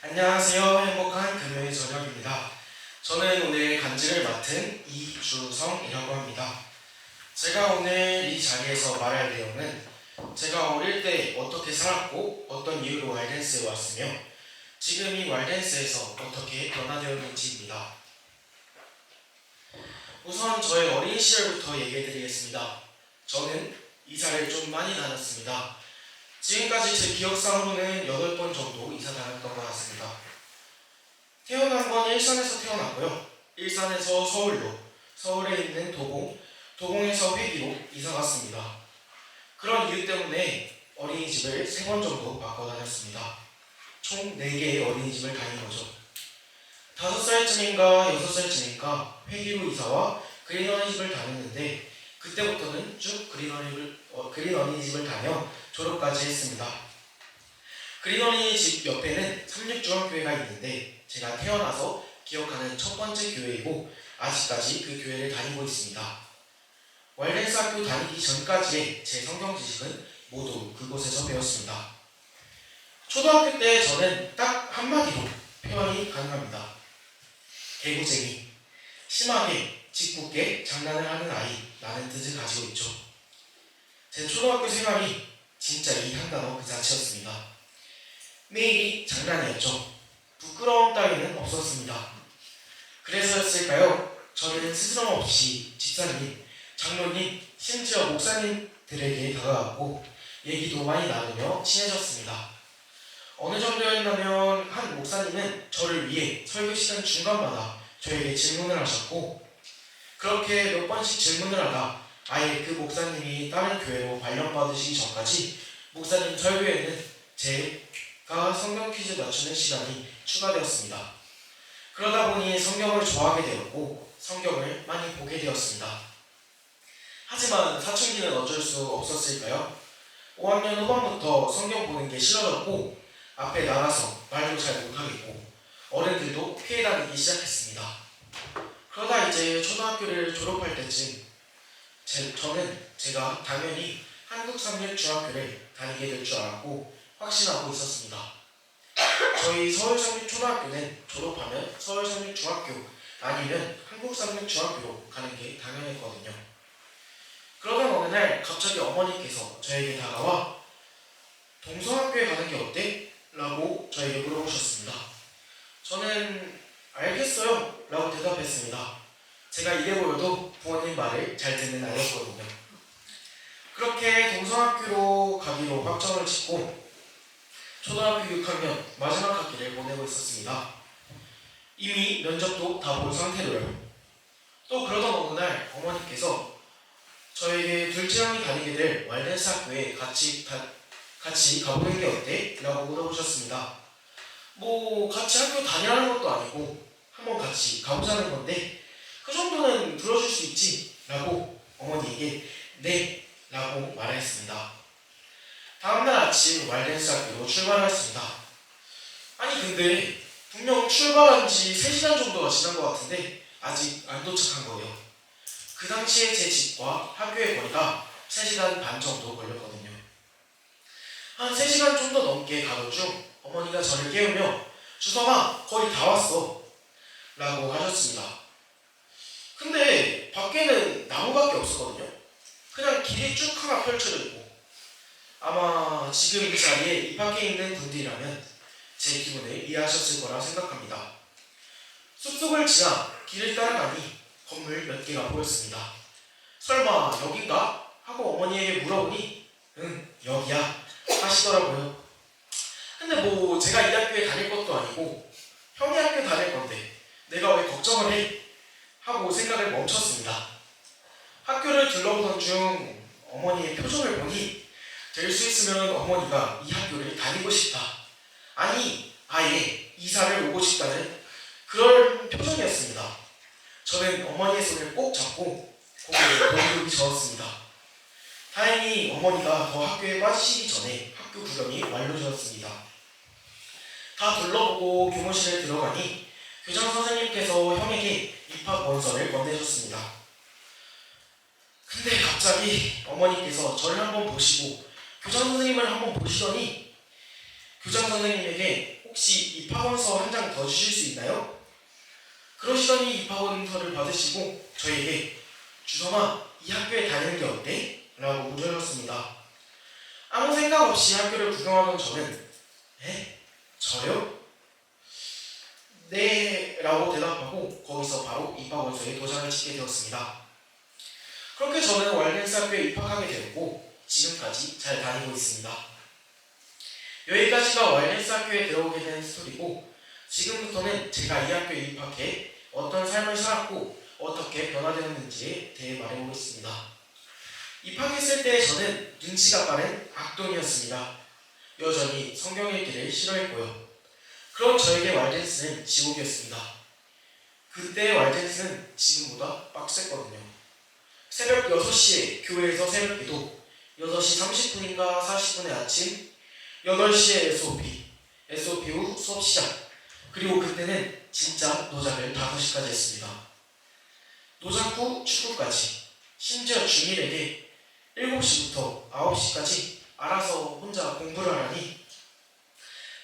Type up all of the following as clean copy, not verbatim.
안녕하세요. 행복한 금요일 저녁입니다. 저는 오늘 간직을 맡은 이주성이라고 합니다. 제가 오늘 이 자리에서 말할 내용은 제가 어릴 때 어떻게 살았고 어떤 이유로 왈댄스에 왔으며 지금 이 왈댄스에서 어떻게 변화되었는지입니다. 우선 저의 어린 시절부터 얘기해드리겠습니다. 저는 이사를 좀 많이 다녔습니다. 지금까지 제 기억상으로는 8번 정도 이사 다녔던 것 같습니다. 태어난 건 일산에서 태어났고요. 일산에서 서울로, 서울에 있는 도봉, 도봉에서 회기로 이사 갔습니다. 그런 이유 때문에 어린이집을 3번 정도 바꿔 다녔습니다. 총 4개의 어린이집을 다닌 거죠. 5살쯤인가 6살쯤인가 회기로 이사와 그린 어린이집을 다녔는데 그때부터는 쭉 그린 어린이집을 다녀 졸업까지 했습니다. 그린 어린이집 옆에는 삼육중학교회가 있는데 제가 태어나서 기억하는 첫 번째 교회이고 아직까지 그 교회를 다니고 있습니다. 왈댄스 학교 다니기 전까지의 제 성경 지식은 모두 그곳에서 배웠습니다. 초등학교 때 저는 딱 한마디로 표현이 가능합니다. 개구쟁이, 심하게 짓궂게 장난을 하는 아이라는 뜻을 가지고 있죠. 제 초등학교 생활이 진짜 이 한 단어 그 자체였습니다. 매일이 장난이었죠. 부끄러움 따위는 없었습니다. 그래서였을까요? 저는 스스럼없이 집사님, 장로님, 심지어 목사님들에게 다가갔고 얘기도 많이 나누며 친해졌습니다. 어느 정도였냐면 한 목사님은 저를 위해 설교 시간 중간마다 저에게 질문을 하셨고 그렇게 몇 번씩 질문을 하다 아예 그 목사님이 다른 교회로 발령받으시기 전까지 목사님 설교에는 제가 성경 퀴즈 맞추는 시간이 추가되었습니다. 그러다 보니 성경을 좋아하게 되었고 성경을 많이 보게 되었습니다. 하지만 사춘기는 어쩔 수 없었을까요? 5학년 후반부터 성경 보는 게 싫어졌고 앞에 나가서 말도 잘 못하겠고 어른들도 피해 다니기 시작했습니다. 그러다 이제 초등학교를 졸업할 때쯤 저는 제가 당연히 한국삼육중학교를 다니게 될 줄 알았고 확신하고 있었습니다. 저희 서울삼육초등학교는 졸업하면 서울삼육중학교 아니면 한국삼육중학교로 가는 게 당연했거든요. 그러던 어느 날 갑자기 어머니께서 저에게 다가와 동성학교에 가는 게 어때? 라고 저에게 물어보셨습니다. 저는 알겠어요 라고 대답했습니다. 제가 이래 보여도 부모님 말을 잘 듣는 아이였거든요. 그렇게 동성학교로 가기로 확정을 짓고 초등학교 6학년 마지막 학기를 보내고 있었습니다. 이미 면접도 다 본 상태로요. 또 그러던 어느 날 어머니께서 저에게 둘째 형이 다니게 될 왈댄스 학교에 같이 가보는 게 어때? 라고 물어보셨습니다. 뭐 같이 학교 다니라는 것도 아니고 한번 같이 가보자는 건데 그 정도는 들어줄 수 있지? 라고 어머니에게 네! 라고 말했습니다. 다음날 아침 왈댄스 학교로 출발했습니다. 아니 근데 분명 출발한 지 3시간 정도가 지난 것 같은데 아직 안 도착한 거예요. 그 당시에 제 집과 학교의 거리가 3시간 반 정도 걸렸거든요. 한 3시간 좀 더 넘게 가던 중 어머니가 저를 깨우며 주성아 거의 다 왔어 라고 하셨습니다. 근데 밖에는 나무밖에 없었거든요. 그냥 길이 쭉 하나 펼쳐져 있고 아마 지금 이 자리에 이 밖에 있는 분들이라면 제 기분을 이해하셨을 거라 생각합니다. 숲속을 지나 길을 따라가니 건물 몇 개가 보였습니다. 설마 여긴가? 하고 어머니에게 물어보니 응 여기야 하시더라고요. 근데 뭐 제가 이 학교에 다닐 것도 아니고 형이 학교 다닐 건데 내가 왜 걱정을 해? 하고 생각을 멈췄습니다. 학교를 둘러보던 중 어머니의 표정을 보니 될 수 있으면 어머니가 이 학교를 다니고 싶다. 아니 아예 이사를 오고 싶다는 그런 표정이었습니다. 저는 어머니의 손을 꼭 잡고 고개를 돌리기 저었습니다. 다행히 어머니가 더 학교에 빠지시기 전에 학교 구경이 완료되었습니다. 다 둘러보고 교무실에 들어가니 교장 선생님께서 형에게 입학 원서를 건네줬습니다. 근데 갑자기 어머니께서 저를 한번 보시고 교장 선생님을 한번 보시더니 교장 선생님에게 혹시 입학원서 한 장 더 주실 수 있나요? 그러시더니 입학원서를 받으시고 저에게 주성아, 이 학교에 다니는 게 어때? 라고 물으셨습니다. 아무 생각 없이 학교를 구경하던 저는 에? 저요? 네 라고 대답하고 거기서 바로 입학원서에 도장을 찍게 되었습니다. 그렇게 저는 와일den스 학교에 입학하게 되었고 지금까지 잘 다니고 있습니다. 여기까지가 와일den스 학교에 들어오게 된 스토리고 지금부터는 제가 이 학교에 입학해 어떤 삶을 살았고 어떻게 변화되었는지에 대해 말해보겠습니다. 입학했을 때 저는 눈치가 빠른 악동이었습니다. 여전히 성경 읽기를 싫어했고요. 그런 저에게 와일den스는 지옥이었습니다. 그때 와일den스는 지금보다 빡셌거든요. 새벽 6시에 교회에서 새벽기도, 6시 30분인가 40분에 아침, 8시에 SOP 후 수업 시작, 그리고 그때는 진짜 노작을 5시까지 했습니다. 노작 후 축구까지, 심지어 중1에게 7시부터 9시까지 알아서 혼자 공부를 하라니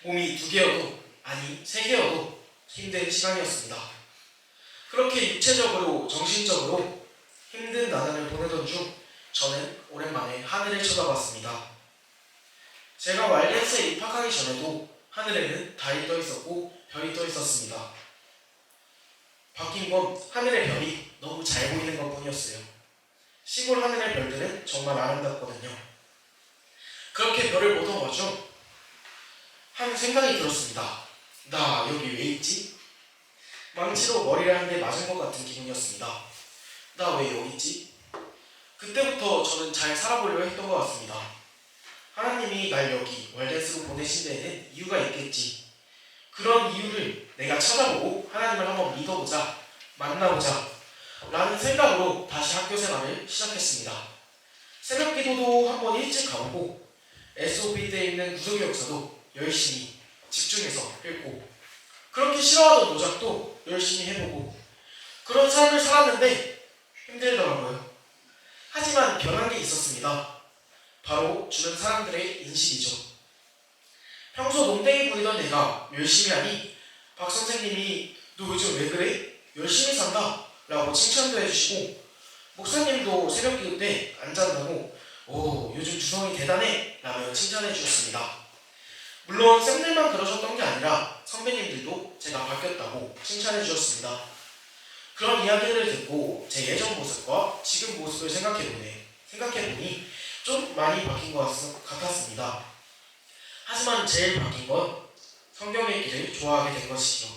몸이 2개여도 아니 3개여도 힘든 시간이었습니다. 그렇게 육체적으로 정신적으로 힘든 나날을 보내던 중 저는 오랜만에 하늘을 쳐다봤습니다. 제가 와일den스에 입학하기 전에도 하늘에는 달이 떠 있었고 별이 떠 있었습니다. 바뀐 건 하늘의 별이 너무 잘 보이는 것 뿐이었어요. 시골 하늘의 별들은 정말 아름답거든요. 그렇게 별을 보던 와중 한 생각이 들었습니다. 나 여기 왜 있지? 망치로 머리를 한 대 맞은 것 같은 기분이었습니다. 나 왜 여기 있지? 그때부터 저는 잘 살아보려고 했던 것 같습니다. 하나님이 날 여기 와일den스로 보내신 데에는 이유가 있겠지. 그런 이유를 내가 찾아보고 하나님을 한번 믿어보자, 만나보자 라는 생각으로 다시 학교 생활을 시작했습니다. 새벽 기도도 한번 일찍 가보고 SOP 때 있는 구조교 역사도 열심히 집중해서 읽고 그렇게 싫어하던 노작도 열심히 해보고 그런 삶을 살았는데 힘들더라고요. 하지만 변한 게 있었습니다. 바로 주변 사람들의 인식이죠. 평소 농땡이 부리던 내가 열심히 하니 박 선생님이 너 요즘 왜 그래? 열심히 산다 라고 칭찬도 해주시고 목사님도 새벽기도 때 안 잔다고 오 요즘 주성이 대단해 라며 칭찬해 주셨습니다. 물론 쌤들만 그러셨던 게 아니라 선배님들도 제가 바뀌었다고 칭찬해 주셨습니다. 그런 이야기를 듣고 제 예전 모습과 지금 모습을 생각해보니 좀 많이 바뀐 것 같았습니다. 하지만 제일 바뀐 건 성경 읽기를 좋아하게 된 것이죠.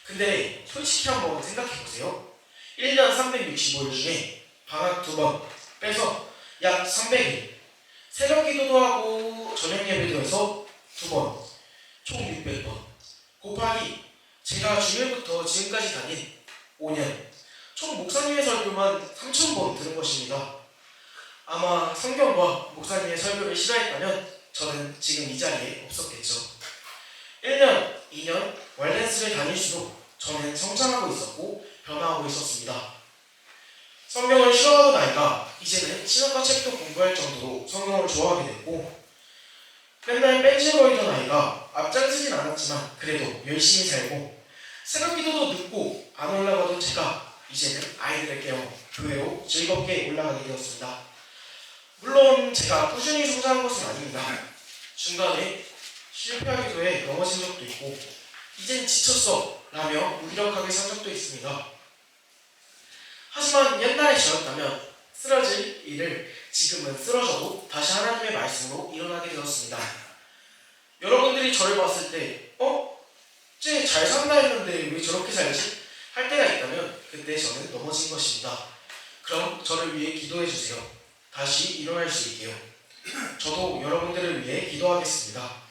근데 솔직히 한번 생각해보세요. 1년 365일 중에 방학 2번 빼서 약 300일, 새벽 기도도 하고 저녁 예배도 해서 2번, 총 600번 곱하기 제가 중1부터 지금까지 다닌 5년, 총 목사님의 설교만 3000번 들은 것입니다. 아마 성경과 목사님의 설교를 싫어했다면 저는 지금 이 자리에 없었겠죠. 1년, 2년 와일den스를 다닐수록 저는 성장하고 있었고 변화하고 있었습니다. 성경을 싫어하던 아이가 이제는 신학과 책도 공부할 정도로 성경을 좋아하게 됐고 맨날 뺀질거리던 아이가 앞장서진 않았지만 그래도 열심히 살고 새벽 기도도 늦고 안 올라가던 제가 이제는 아이들을 깨워 교회로 즐겁게 올라가게 되었습니다. 물론 제가 꾸준히 성장한 것은 아닙니다. 중간에 실패하기도 해 넘어진 적도 있고 이젠 지쳤어 라며 무기력하게 산 적도 있습니다. 하지만 옛날에 저였다면 쓰러질 일을 지금은 쓰러져도 다시 하나님의 말씀으로 일어나게 되었습니다. 여러분들이 저를 봤을 때 쟤 잘 산다 했는데 왜 저렇게 살지? 할 때가 있다면 그때 저는 넘어진 것입니다. 그럼 저를 위해 기도해 주세요. 다시 일어날 수 있게요. 저도 여러분들을 위해 기도하겠습니다.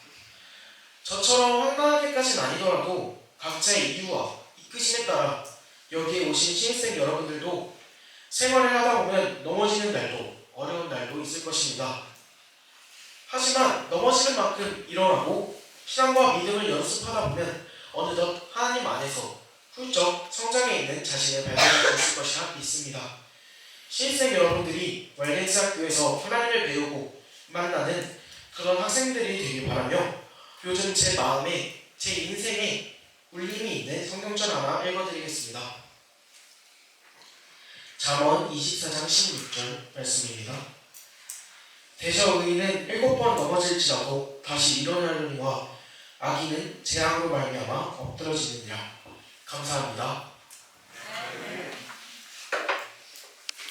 저처럼 황당하게까지는 아니더라도 각자의 이유와 이끄심에 따라 여기에 오신 신입생 여러분들도 생활을 하다 보면 넘어지는 날도 어려운 날도 있을 것입니다. 하지만 넘어지는 만큼 일어나고 신앙과 믿음을 연습하다 보면 어느덧 하나님 안에서 훌쩍 성장해 있는 자신을 발견할 수 있을 것이라 믿습니다. 신입생 여러분들이 와일den스 학교에서 하나님을 배우고 만나는 그런 학생들이 되길 바라며 요즘 제 마음에 제 인생에 울림이 있는 성경절 하나 읽어드리겠습니다. 잠언 24장 16절 말씀입니다. 대저 의인은 7번 넘어질지라도 다시 일어나려니와 악인은 재앙으로 말미암아 엎드러지느니라. 감사합니다.